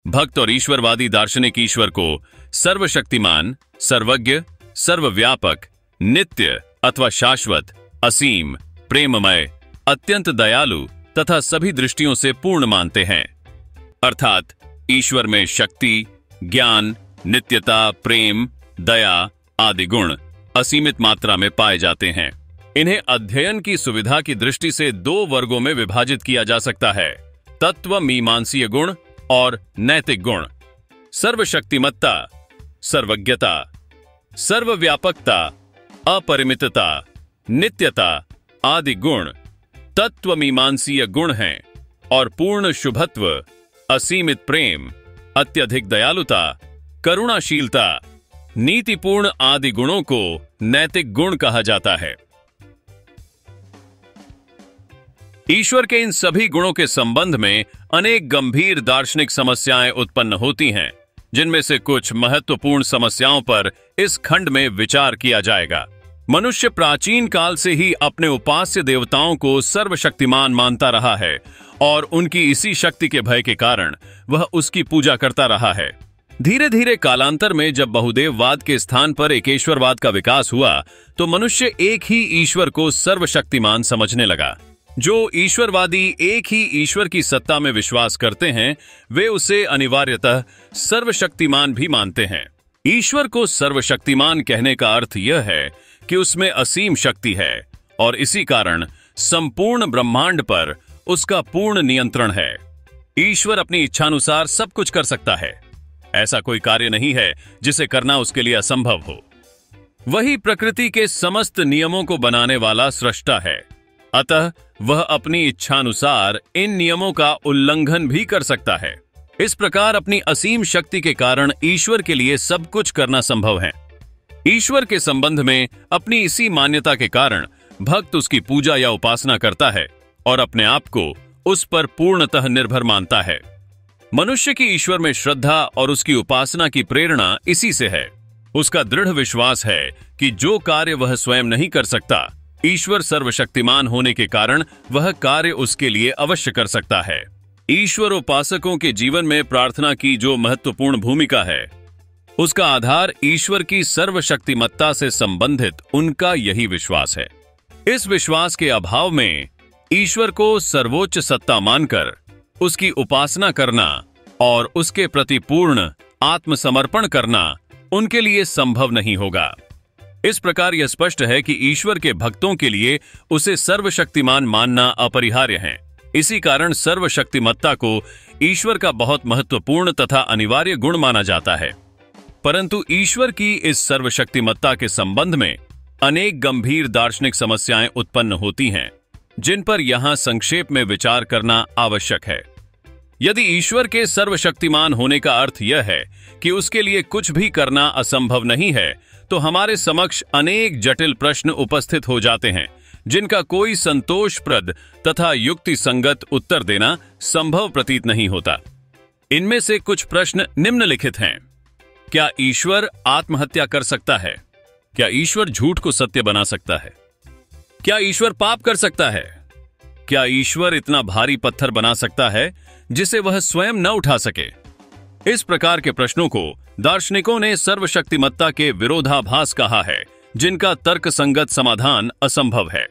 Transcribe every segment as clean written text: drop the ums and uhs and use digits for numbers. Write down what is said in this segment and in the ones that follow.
भक्त और ईश्वरवादी दार्शनिक ईश्वर को सर्वशक्तिमान, सर्वज्ञ, सर्वव्यापक, नित्य अथवा शाश्वत, असीम, प्रेममय, अत्यंत दयालु तथा सभी दृष्टियों से पूर्ण मानते हैं। अर्थात ईश्वर में शक्ति, ज्ञान, नित्यता, प्रेम, दया आदि गुण असीमित मात्रा में पाए जाते हैं। इन्हें अध्ययन की सुविधा की दृष्टि से दो वर्गों में विभाजित किया जा सकता है: तत्व मीमांसीय गुण और नैतिक गुण। सर्वशक्तिमत्ता, सर्वज्ञता, सर्वव्यापकता, अपरिमितता, नित्यता आदि गुण तत्व मीमांसीय गुण हैं और पूर्ण शुभत्व, असीमित प्रेम, अत्यधिक दयालुता, करुणाशीलता, नीतिपूर्ण आदि गुणों को नैतिक गुण कहा जाता है। ईश्वर के इन सभी गुणों के संबंध में अनेक गंभीर दार्शनिक समस्याएं उत्पन्न होती हैं, जिनमें से कुछ महत्वपूर्ण समस्याओं पर इस खंड में विचार किया जाएगा। मनुष्य प्राचीन काल से ही अपने उपास्य देवताओं को सर्वशक्तिमान मानता रहा है और उनकी इसी शक्ति के भय के कारण वह उसकी पूजा करता रहा है। धीरे धीरे कालांतर में जब बहुदेववाद के स्थान पर एकेश्वरवाद का विकास हुआ तो मनुष्य एक ही ईश्वर को सर्वशक्तिमान समझने लगा। जो ईश्वरवादी एक ही ईश्वर की सत्ता में विश्वास करते हैं, वे उसे अनिवार्यतः सर्वशक्तिमान भी मानते हैं। ईश्वर को सर्वशक्तिमान कहने का अर्थ यह है कि उसमें असीम शक्ति है और इसी कारण संपूर्ण ब्रह्मांड पर उसका पूर्ण नियंत्रण है। ईश्वर अपनी इच्छानुसार सब कुछ कर सकता है। ऐसा कोई कार्य नहीं है जिसे करना उसके लिए असंभव हो। वही प्रकृति के समस्त नियमों को बनाने वाला सृष्टा है, अतः वह अपनी इच्छानुसार इन नियमों का उल्लंघन भी कर सकता है। इस प्रकार अपनी असीम शक्ति के कारण ईश्वर के लिए सब कुछ करना संभव है। ईश्वर के संबंध में अपनी इसी मान्यता के कारण भक्त उसकी पूजा या उपासना करता है और अपने आप को उस पर पूर्णतः निर्भर मानता है। मनुष्य की ईश्वर में श्रद्धा और उसकी उपासना की प्रेरणा इसी से है। उसका दृढ़ विश्वास है कि जो कार्य वह स्वयं नहीं कर सकता, ईश्वर सर्वशक्तिमान होने के कारण वह कार्य उसके लिए अवश्य कर सकता है। ईश्वर उपासकों के जीवन में प्रार्थना की जो महत्वपूर्ण भूमिका है, उसका आधार ईश्वर की सर्वशक्तिमत्ता से संबंधित उनका यही विश्वास है। इस विश्वास के अभाव में ईश्वर को सर्वोच्च सत्ता मानकर उसकी उपासना करना और उसके प्रति पूर्ण आत्मसमर्पण करना उनके लिए संभव नहीं होगा। इस प्रकार यह स्पष्ट है कि ईश्वर के भक्तों के लिए उसे सर्वशक्तिमान मानना अपरिहार्य है। इसी कारण सर्वशक्तिमत्ता को ईश्वर का बहुत महत्वपूर्ण तथा अनिवार्य गुण माना जाता है। परंतु ईश्वर की इस सर्वशक्तिमत्ता के संबंध में अनेक गंभीर दार्शनिक समस्याएं उत्पन्न होती हैं, जिन पर यहां संक्षेप में विचार करना आवश्यक है। यदि ईश्वर के सर्वशक्तिमान होने का अर्थ यह है कि उसके लिए कुछ भी करना असंभव नहीं है, तो हमारे समक्ष अनेक जटिल प्रश्न उपस्थित हो जाते हैं, जिनका कोई संतोषप्रद तथा युक्ति संगत उत्तर देना संभव प्रतीत नहीं होता। इनमें से कुछ प्रश्न निम्नलिखित हैं। क्या ईश्वर आत्महत्या कर सकता है? क्या ईश्वर झूठ को सत्य बना सकता है? क्या ईश्वर पाप कर सकता है? क्या ईश्वर इतना भारी पत्थर बना सकता है जिसे वह स्वयं न उठा सके? इस प्रकार के प्रश्नों को दार्शनिकों ने सर्वशक्तिमत्ता के विरोधाभास कहा है, जिनका तर्कसंगत समाधान असंभव है।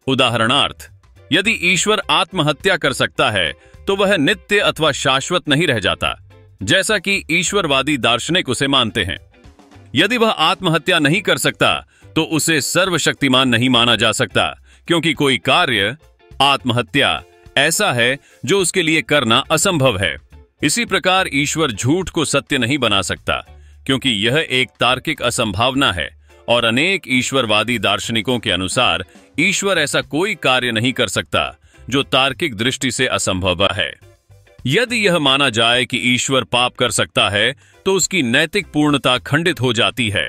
उदाहरणार्थ, यदि ईश्वर आत्महत्या कर सकता है तो वह नित्य अथवा शाश्वत नहीं रह जाता, जैसा कि ईश्वरवादी दार्शनिक उसे मानते हैं। यदि वह आत्महत्या नहीं कर सकता तो उसे सर्वशक्तिमान नहीं माना जा सकता, क्योंकि कोई कार्य, आत्महत्या, ऐसा है जो उसके लिए करना असंभव है। इसी प्रकार ईश्वर झूठ को सत्य नहीं बना सकता, क्योंकि यह एक तार्किक असंभावना है और अनेक ईश्वरवादी दार्शनिकों के अनुसार ईश्वर ऐसा कोई कार्य नहीं कर सकता जो तार्किक दृष्टि से असंभव है। यदि यह माना जाए कि ईश्वर पाप कर सकता है तो उसकी नैतिक पूर्णता खंडित हो जाती है,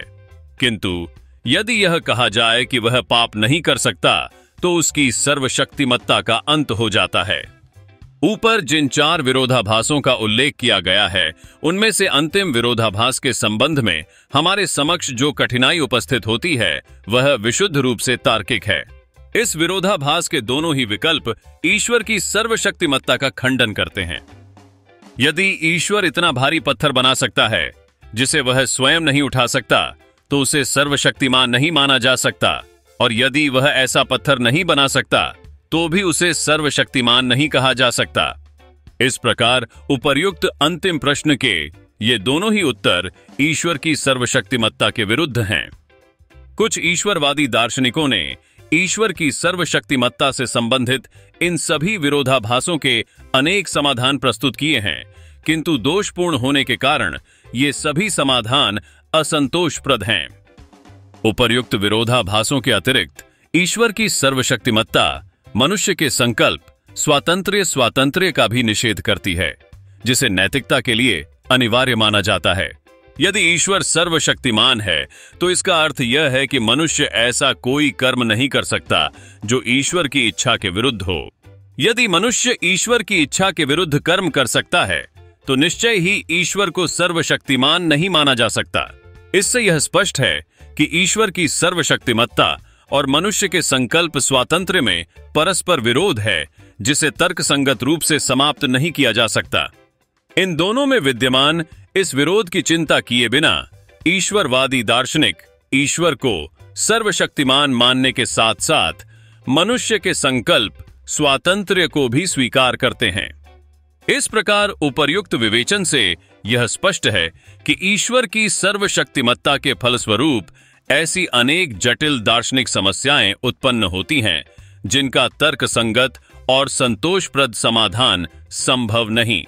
किंतु यदि यह कहा जाए कि वह पाप नहीं कर सकता तो उसकी सर्वशक्तिमत्ता का अंत हो जाता है। ऊपर जिन चार विरोधाभासों का उल्लेख किया गया है, उनमें से अंतिम विरोधाभास के संबंध में हमारे समक्ष जो कठिनाई उपस्थित होती है वह विशुद्ध रूप से तार्किक है। इस विरोधाभास के दोनों ही विकल्प ईश्वर की सर्वशक्तिमत्ता का खंडन करते हैं। यदि ईश्वर इतना भारी पत्थर बना सकता है जिसे वह स्वयं नहीं उठा सकता, तो उसे सर्वशक्तिमान नहीं माना जा सकता, और यदि वह ऐसा पत्थर नहीं बना सकता तो भी उसे सर्वशक्तिमान नहीं कहा जा सकता। इस प्रकार उपर्युक्त अंतिम प्रश्न के ये दोनों ही उत्तर ईश्वर की सर्वशक्तिमत्ता के विरुद्ध हैं। कुछ ईश्वरवादी दार्शनिकों ने ईश्वर की सर्वशक्तिमत्ता से संबंधित इन सभी विरोधाभासों के अनेक समाधान प्रस्तुत किए हैं, किंतु दोषपूर्ण होने के कारण ये सभी समाधान असंतोषप्रद हैं। उपर्युक्त विरोधाभासों के अतिरिक्त ईश्वर की सर्वशक्तिमत्ता मनुष्य के संकल्प स्वातंत्र्य का भी निषेध करती है, जिसे नैतिकता के लिए अनिवार्य माना जाता है। यदि ईश्वर सर्वशक्तिमान है तो इसका अर्थ यह है कि मनुष्य ऐसा कोई कर्म नहीं कर सकता जो ईश्वर की इच्छा के विरुद्ध हो। यदि मनुष्य ईश्वर की इच्छा के विरुद्ध कर्म कर सकता है तो निश्चय ही ईश्वर को सर्वशक्तिमान नहीं माना जा सकता। इससे यह स्पष्ट है कि ईश्वर की सर्वशक्तिमत्ता और मनुष्य के संकल्प स्वातंत्र्य में परस्पर विरोध है, जिसे तर्कसंगत रूप से समाप्त नहीं किया जा सकता। इन दोनों में विद्यमान इस विरोध की चिंता किए बिना ईश्वरवादी दार्शनिक ईश्वर को सर्वशक्तिमान मानने के साथ साथ मनुष्य के संकल्प स्वातंत्र्य को भी स्वीकार करते हैं। इस प्रकार उपर्युक्त विवेचन से यह स्पष्ट है कि ईश्वर की सर्वशक्तिमत्ता के फलस्वरूप ऐसी अनेक जटिल दार्शनिक समस्याएं उत्पन्न होती हैं जिनका तर्कसंगत और संतोषप्रद समाधान संभव नहीं।